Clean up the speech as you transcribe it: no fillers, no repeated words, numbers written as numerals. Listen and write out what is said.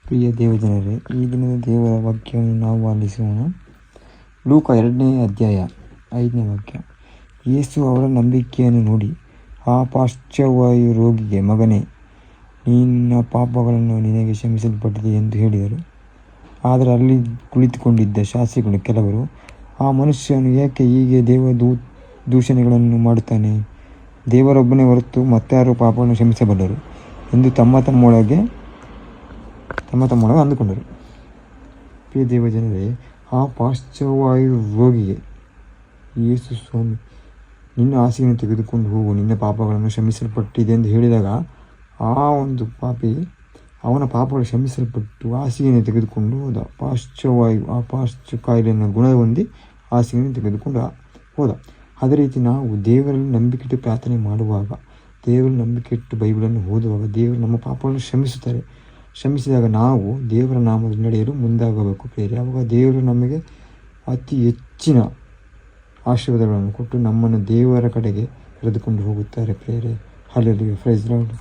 ಪ್ರಿಯ ದೇವಜನರೇ, ಈ ದಿನದ ದೇವರ ವಾಕ್ಯವನ್ನು ನಾವು ಆಲಿಸೋಣ. ಲೂಕ 2ನೇ ಅಧ್ಯಾಯ 5ನೇ ವಾಕ್ಯ. ಯೇಸು ಅವರ ನಂಬಿಕೆಯನ್ನು ನೋಡಿ ಆ ಪಾರ್ಶ್ವವಾಯು ರೋಗಿಗೆ, ಮಗನೇ, ನಿನ್ನ ಪಾಪಗಳನ್ನು ನಿನಗೆ ಕ್ಷಮಿಸಲ್ಪಟ್ಟಿದೆ ಎಂದು ಹೇಳಿದರು. ಆದರೆ ಅಲ್ಲಿ ಕುಳಿತುಕೊಂಡಿದ್ದ ಶಾಸ್ತ್ರಿಗಳು ಕೆಲವರು, ಆ ಮನುಷ್ಯನು ಏಕೆ ಹೀಗೆ ದೂಷಣೆಗಳನ್ನು ಮಾಡುತ್ತಾನೆ? ದೇವರೊಬ್ಬನೇ ಹೊರತು ಮತ್ತಾರು ಪಾಪವನ್ನು ಕ್ಷಮಿಸಬಲ್ಲರು ಎಂದು ತಮ್ಮ ತಮ್ಮೊಳಗೆ ಅಂದುಕೊಂಡರು. ಪ್ರಿಯ ದೇವಜನರೇ, ಆ ಪಾರ್ಶ್ವವಾಯು ರೋಗಿಗೆ ಯೇಸು, ಸ್ವಾಮಿ, ನಿನ್ನ ಹಾಸಿಗೆಯನ್ನು ತೆಗೆದುಕೊಂಡು ಹೋಗು, ನಿನ್ನ ಪಾಪಗಳನ್ನು ಕ್ಷಮಿಸಲ್ಪಟ್ಟಿದೆ ಎಂದು ಹೇಳಿದಾಗ ಆ ಒಂದು ಪಾಪಿ ಅವನ ಪಾಪಗಳು ಕ್ಷಮಿಸಲ್ಪಟ್ಟು ಹಾಸಿಗೆಯನ್ನು ತೆಗೆದುಕೊಂಡು ಹೋದ. ಆ ಪಾರ್ಶ್ವ ಕಾಯಿಲೆಯನ್ನು ಗುಣ ಹೊಂದಿ ಹಾಸಿಗೆಯನ್ನು ತೆಗೆದುಕೊಂಡು ಹೋದ. ಅದೇ ರೀತಿ ನಾವು ದೇವರಲ್ಲಿ ನಂಬಿಕೆಟ್ಟು ಪ್ರಾರ್ಥನೆ ಮಾಡುವಾಗ, ದೇವರಲ್ಲಿ ನಂಬಿಕೆಟ್ಟು ಬೈಬಲನ್ನು ಓದುವಾಗ ದೇವರು ನಮ್ಮ ಪಾಪಗಳನ್ನು ಕ್ಷಮಿಸಿದಾಗ ನಾವು ದೇವರ ನಾಮದಲ್ಲಿ ನಡೆಯಲು ಮುಂದಾಗಬೇಕು ಪ್ರಿಯರೇ. ಆವಾಗ ದೇವರು ನಮಗೆ ಅತಿ ಹೆಚ್ಚಿನ ಆಶೀರ್ವಾದಗಳನ್ನು ಕೊಟ್ಟು ನಮ್ಮನ್ನು ದೇವರ ಕಡೆಗೆ ಕರೆದುಕೊಂಡು ಹೋಗುತ್ತಾರೆ ಪ್ರಿಯರೇ. Hallelujah, praise lord.